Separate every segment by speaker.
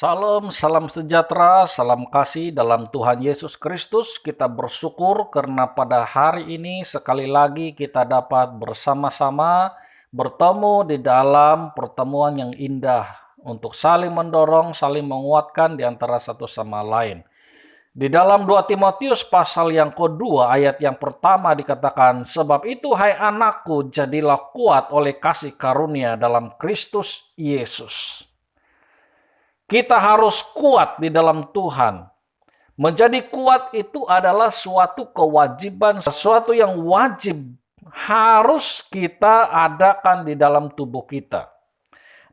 Speaker 1: Salam, salam sejahtera, salam kasih dalam Tuhan Yesus Kristus. Kita bersyukur karena pada hari ini sekali lagi kita dapat bersama-sama bertemu di dalam pertemuan yang indah untuk saling mendorong, saling menguatkan di antara satu sama lain. Di dalam 2 Timotius pasal yang kedua ayat yang pertama dikatakan, "Sebab itu hai anakku, jadilah kuat oleh kasih karunia dalam Kristus Yesus." Kita harus kuat di dalam Tuhan. Menjadi kuat itu adalah suatu kewajiban, sesuatu yang wajib harus kita adakan di dalam tubuh kita.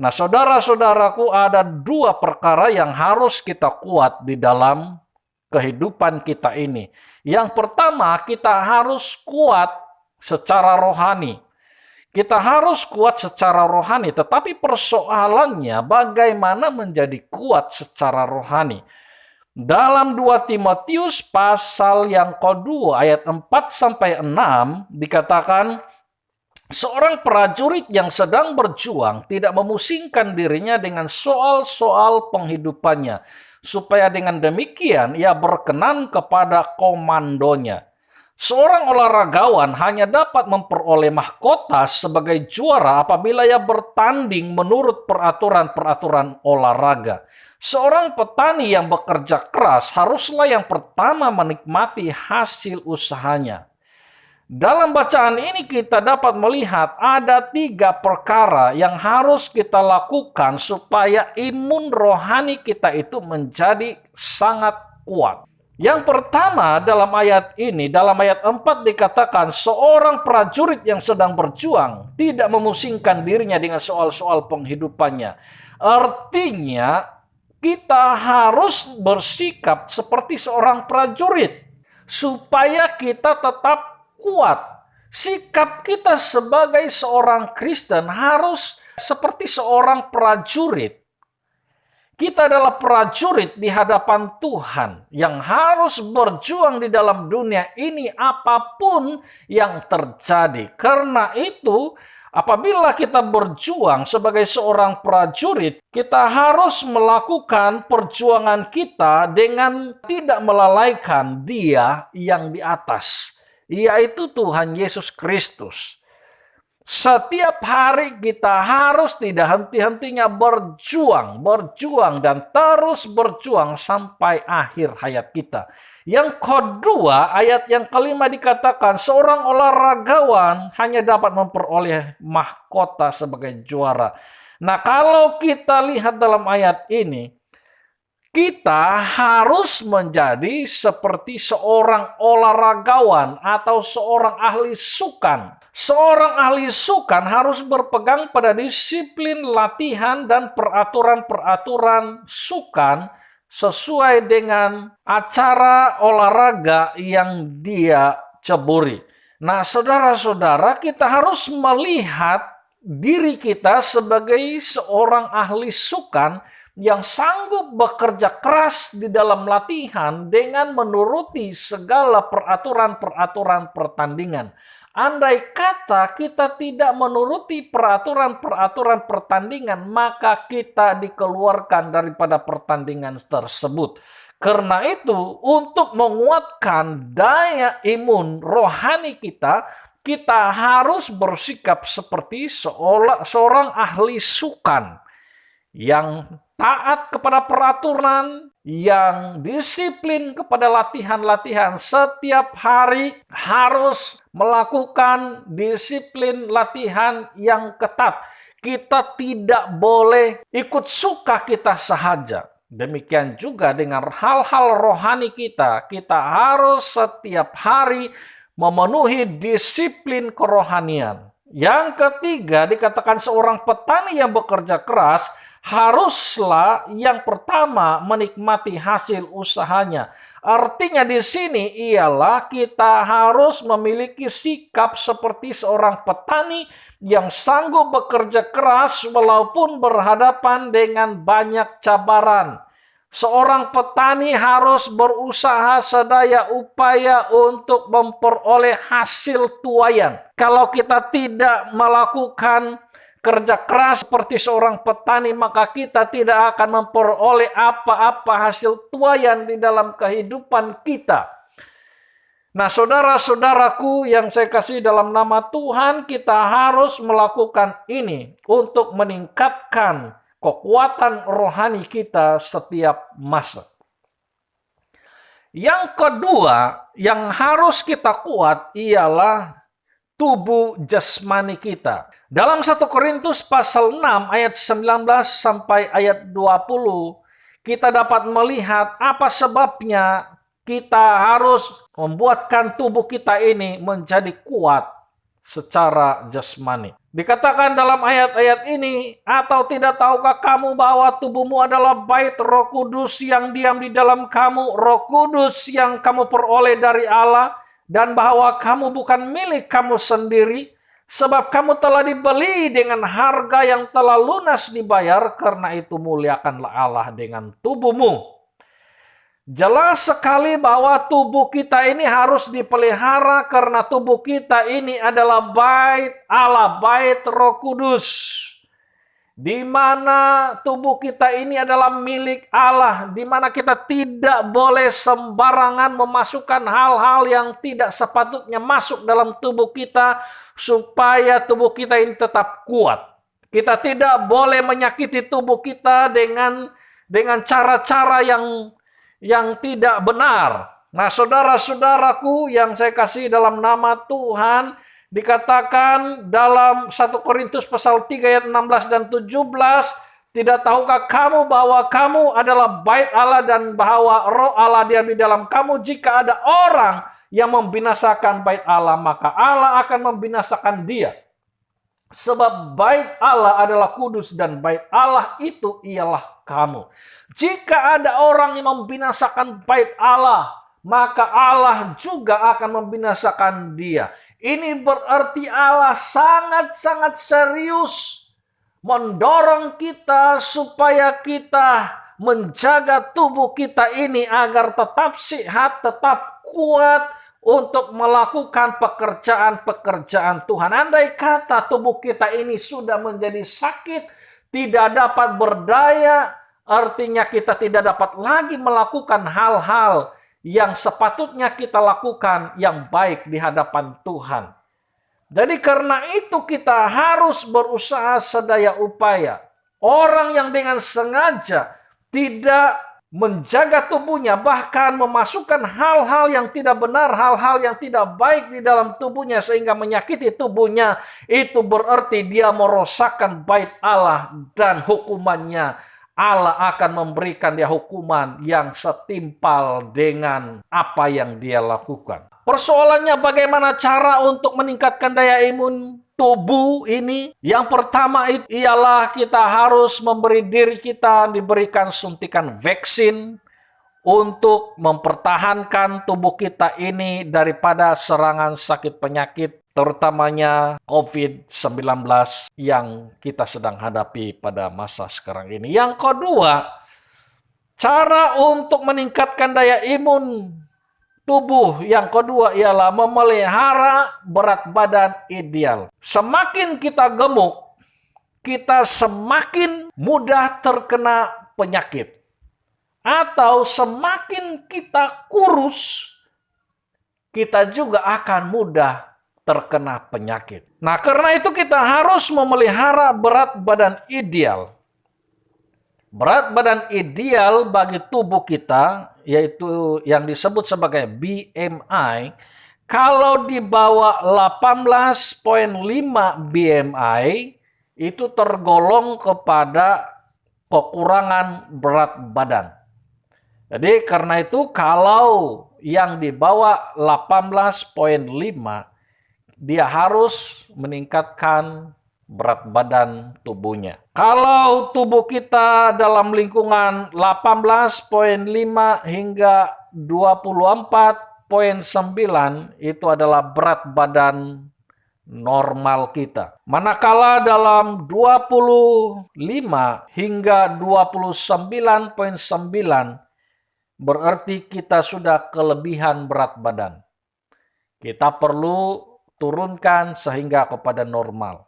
Speaker 1: Nah, saudara-saudaraku, ada dua perkara yang harus kita kuat di dalam kehidupan kita ini. Yang pertama, kita harus kuat secara rohani. Kita harus kuat secara rohani, tetapi persoalannya bagaimana menjadi kuat secara rohani. Dalam 2 Timotius pasal yang kedua ayat 4-6 dikatakan, "Seorang prajurit yang sedang berjuang tidak memusingkan dirinya dengan soal-soal penghidupannya, supaya dengan demikian ia berkenan kepada komandonya. Seorang olahragawan hanya dapat memperoleh mahkota sebagai juara apabila ia bertanding menurut peraturan-peraturan olahraga. Seorang petani yang bekerja keras haruslah yang pertama menikmati hasil usahanya." Dalam bacaan ini kita dapat melihat ada 3 perkara yang harus kita lakukan supaya imun rohani kita itu menjadi sangat kuat. Yang pertama dalam ayat ini, dalam ayat 4 dikatakan, seorang prajurit yang sedang berjuang tidak memusingkan dirinya dengan soal-soal penghidupannya. Artinya, kita harus bersikap seperti seorang prajurit supaya kita tetap kuat. Sikap kita sebagai seorang Kristen harus seperti seorang prajurit. Kita adalah prajurit di hadapan Tuhan yang harus berjuang di dalam dunia ini apapun yang terjadi. Karena itu, apabila kita berjuang sebagai seorang prajurit, kita harus melakukan perjuangan kita dengan tidak melalaikan Dia yang di atas, yaitu Tuhan Yesus Kristus. Setiap hari kita harus tidak henti-hentinya berjuang dan terus berjuang sampai akhir hayat kita. Yang kedua, ayat yang kelima dikatakan, seorang olahragawan hanya dapat memperoleh mahkota sebagai juara. Nah, kalau kita lihat dalam ayat ini, kita harus menjadi seperti seorang olahragawan atau seorang ahli sukan. Seorang ahli sukan harus berpegang pada disiplin latihan dan peraturan-peraturan sukan sesuai dengan acara olahraga yang dia ceburi. Nah, saudara-saudara, kita harus melihat diri kita sebagai seorang ahli sukan yang sanggup bekerja keras di dalam latihan dengan menuruti segala peraturan-peraturan pertandingan. Andai kata kita tidak menuruti peraturan-peraturan pertandingan, maka kita dikeluarkan daripada pertandingan tersebut. Karena itu, untuk menguatkan daya imun rohani kita, kita harus bersikap seperti seorang ahli sukan yang taat kepada peraturan, yang disiplin kepada latihan-latihan. Setiap hari harus melakukan disiplin latihan yang ketat. Kita tidak boleh ikut suka kita sahaja. Demikian juga dengan hal-hal rohani kita. Kita harus setiap hari memenuhi disiplin kerohanian. Yang ketiga dikatakan seorang petani yang bekerja keras haruslah yang pertama menikmati hasil usahanya. Artinya di sini ialah kita harus memiliki sikap seperti seorang petani yang sanggup bekerja keras walaupun berhadapan dengan banyak cabaran. Seorang petani harus berusaha sedaya upaya untuk memperoleh hasil tuaian. Kalau kita tidak melakukan kerja keras seperti seorang petani, maka kita tidak akan memperoleh apa-apa hasil tuaian di dalam kehidupan kita. Nah, saudara-saudaraku yang saya kasih dalam nama Tuhan, kita harus melakukan ini untuk meningkatkan kekuatan rohani kita setiap masa. Yang kedua, yang harus kita kuat ialah tubuh jasmani kita. Dalam 1 Korintus pasal 6 ayat 19 sampai ayat 20, kita dapat melihat apa sebabnya kita harus membuatkan tubuh kita ini menjadi kuat secara jasmani. Dikatakan dalam ayat-ayat ini, atau tidak tahukah kamu bahwa tubuhmu adalah bait Roh Kudus yang diam di dalam kamu, Roh Kudus yang kamu peroleh dari Allah, dan bahwa kamu bukan milik kamu sendiri, sebab kamu telah dibeli dengan harga yang telah lunas dibayar, karena itu muliakanlah Allah dengan tubuhmu. Jelas sekali bahwa tubuh kita ini harus dipelihara karena tubuh kita ini adalah bait Allah, bait Roh Kudus. Di mana tubuh kita ini adalah milik Allah, di mana kita tidak boleh sembarangan memasukkan hal-hal yang tidak sepatutnya masuk dalam tubuh kita supaya tubuh kita ini tetap kuat. Kita tidak boleh menyakiti tubuh kita dengan cara-cara yang tidak benar. Nah, saudara-saudaraku yang saya kasih dalam nama Tuhan, dikatakan dalam 1 Korintus pasal 3 ayat 16 dan 17, tidak tahukah kamu bahwa kamu adalah bait Allah dan bahwa Roh Allah diam di dalam kamu? Jika ada orang yang membinasakan bait Allah, maka Allah akan membinasakan dia. Sebab bait Allah adalah kudus dan bait Allah itu ialah kamu. Jika ada orang yang membinasakan bait Allah, maka Allah juga akan membinasakan dia. Ini berarti Allah sangat-sangat serius mendorong kita supaya kita menjaga tubuh kita ini agar tetap sehat, tetap kuat, untuk melakukan pekerjaan-pekerjaan Tuhan. Andai kata tubuh kita ini sudah menjadi sakit, tidak dapat berdaya, artinya kita tidak dapat lagi melakukan hal-hal yang sepatutnya kita lakukan yang baik di hadapan Tuhan. Jadi karena itu kita harus berusaha sedaya upaya. Orang yang dengan sengaja tidak menjaga tubuhnya, bahkan memasukkan hal-hal yang tidak benar, hal-hal yang tidak baik di dalam tubuhnya sehingga menyakiti tubuhnya, itu berarti dia merosakkan bait Allah, dan hukumannya Allah akan memberikan dia hukuman yang setimpal dengan apa yang dia lakukan. Persoalannya bagaimana cara untuk meningkatkan daya imun tubuh ini? Yang pertama ialah kita harus memberi diri kita diberikan suntikan vaksin untuk mempertahankan tubuh kita ini daripada serangan sakit penyakit, terutamanya COVID-19 yang kita sedang hadapi pada masa sekarang ini. Yang kedua, cara untuk meningkatkan daya imun tubuh yang kedua ialah memelihara berat badan ideal. Semakin kita gemuk, kita semakin mudah terkena penyakit. Atau semakin kita kurus, kita juga akan mudah terkena penyakit. Nah, karena itu kita harus memelihara berat badan ideal. Berat badan ideal bagi tubuh kita, yaitu yang disebut sebagai BMI, kalau di bawah 18,5 BMI, itu tergolong kepada kekurangan berat badan. Jadi karena itu kalau yang di bawah 18,5, dia harus meningkatkan berat badan tubuhnya. Kalau tubuh kita dalam lingkungan 18,5 hingga 24,9, itu adalah berat badan normal kita. Manakala dalam 25 hingga 29,9, berarti kita sudah kelebihan berat badan. Kita perlu turunkan sehingga kepada normal.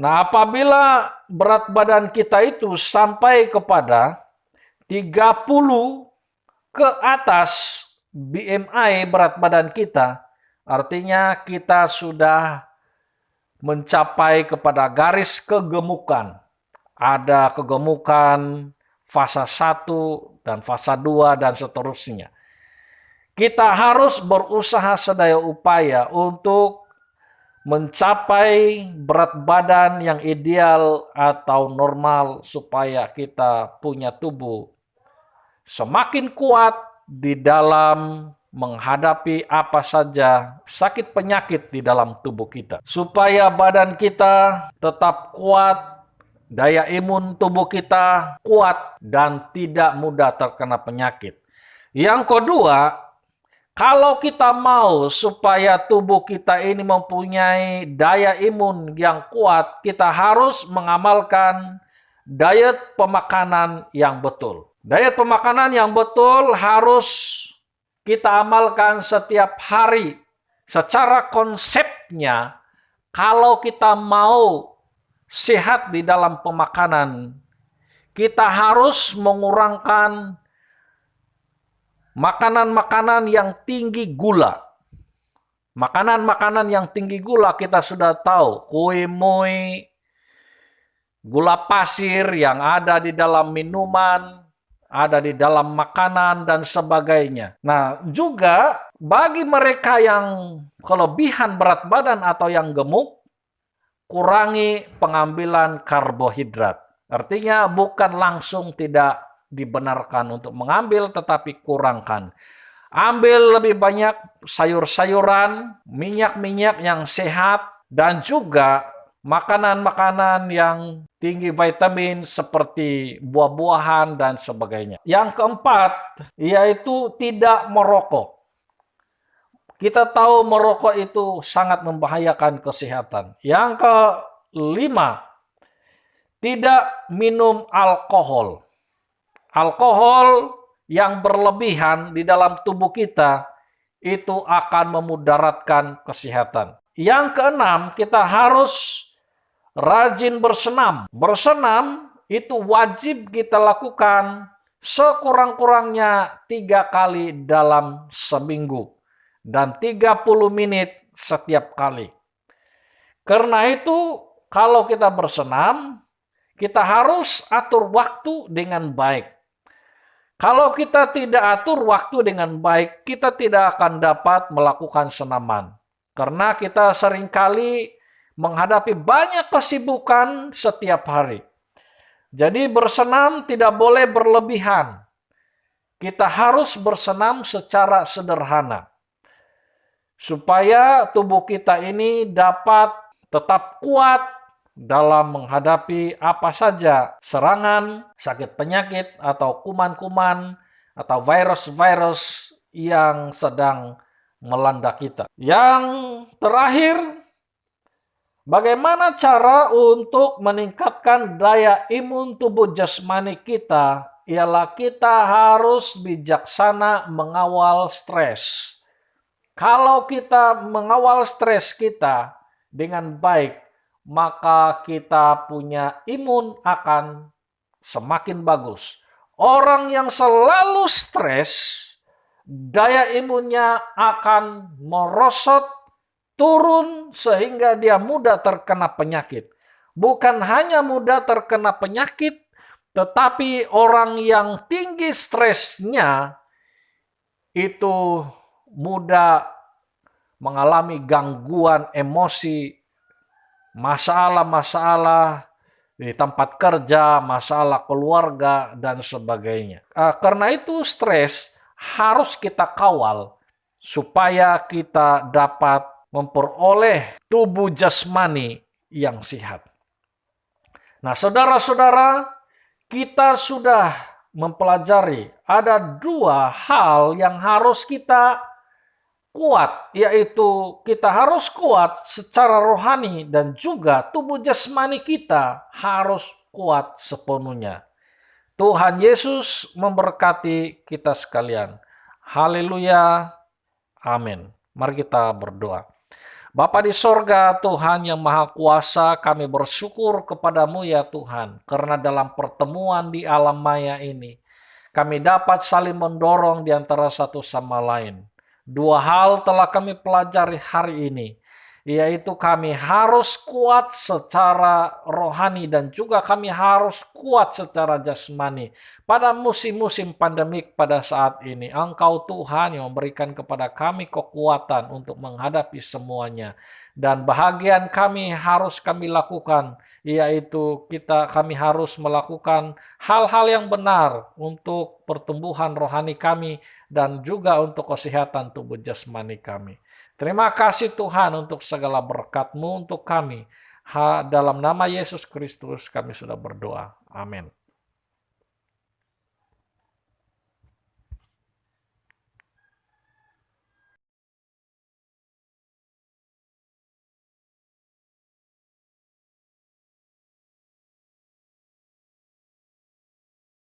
Speaker 1: Nah, apabila berat badan kita itu sampai kepada 30 ke atas BMI berat badan kita, artinya kita sudah mencapai kepada garis kegemukan. Ada kegemukan fase 1 dan fase 2 dan seterusnya. Kita harus berusaha sedaya upaya untuk mencapai berat badan yang ideal atau normal supaya kita punya tubuh semakin kuat di dalam menghadapi apa saja sakit penyakit di dalam tubuh kita. Supaya badan kita tetap kuat, daya imun tubuh kita kuat dan tidak mudah terkena penyakit. Yang kedua, kalau kita mau supaya tubuh kita ini mempunyai daya imun yang kuat, kita harus mengamalkan diet pemakanan yang betul. Diet pemakanan yang betul harus kita amalkan setiap hari. Secara konsepnya, kalau kita mau sehat di dalam pemakanan, kita harus mengurangkan makanan-makanan yang tinggi gula. Makanan-makanan yang tinggi gula kita sudah tahu. Kue moe, gula pasir yang ada di dalam minuman, ada di dalam makanan dan sebagainya. Nah, juga bagi mereka yang kelebihan berat badan atau yang gemuk, kurangi pengambilan karbohidrat. Artinya bukan langsung tidak dibenarkan untuk mengambil, tetapi kurangkan. Ambil lebih banyak sayur-sayuran, minyak-minyak yang sehat, dan juga makanan-makanan yang tinggi vitamin seperti buah-buahan dan sebagainya. Yang keempat, yaitu tidak merokok. Kita tahu merokok itu sangat membahayakan kesehatan. Yang kelima, tidak minum alkohol. Alkohol yang berlebihan di dalam tubuh kita itu akan memudaratkan kesehatan. Yang keenam, kita harus rajin bersenam. Bersenam itu wajib kita lakukan sekurang-kurangnya 3 kali dalam seminggu dan 30 menit setiap kali. Karena itu, kalau kita bersenam, kita harus atur waktu dengan baik. Kalau kita tidak atur waktu dengan baik, kita tidak akan dapat melakukan senaman. Karena kita seringkali menghadapi banyak kesibukan setiap hari. Jadi bersenam tidak boleh berlebihan. Kita harus bersenam secara sederhana. Supaya tubuh kita ini dapat tetap kuat dalam menghadapi apa saja serangan, sakit penyakit, atau kuman-kuman, atau virus-virus yang sedang melanda kita. Yang terakhir, bagaimana cara untuk meningkatkan daya imun tubuh jasmani kita? Ialah kita harus bijaksana mengawal stres. Kalau kita mengawal stres kita dengan baik, maka kita punya imun akan semakin bagus. Orang yang selalu stres, daya imunnya akan merosot, turun sehingga dia mudah terkena penyakit. Bukan hanya mudah terkena penyakit, tetapi orang yang tinggi stresnya itu mudah mengalami gangguan emosi, masalah-masalah di tempat kerja, masalah keluarga, dan sebagainya. Karena itu stres harus kita kawal supaya kita dapat memperoleh tubuh jasmani yang sehat. Nah, saudara-saudara, kita sudah mempelajari ada 2 hal yang harus kita kuat, yaitu kita harus kuat secara rohani dan juga tubuh jasmani kita harus kuat sepenuhnya. Tuhan Yesus memberkati kita sekalian. Haleluya. Amin. Mari kita berdoa. Bapa di sorga, Tuhan yang Maha Kuasa, kami bersyukur kepadamu ya Tuhan, karena dalam pertemuan di alam maya ini, kami dapat saling mendorong di antara satu sama lain. Dua hal telah kami pelajari hari ini, yaitu kami harus kuat secara rohani dan juga kami harus kuat secara jasmani. Pada musim-musim pandemik pada saat ini, Engkau Tuhan yang memberikan kepada kami kekuatan untuk menghadapi semuanya. Dan bahagian kami harus kami lakukan, yaitu kami harus melakukan hal-hal yang benar untuk pertumbuhan rohani kami dan juga untuk kesehatan tubuh jasmani kami. Terima kasih Tuhan untuk segala berkat-Mu untuk kami. Dalam nama Yesus Kristus kami sudah berdoa. Amin.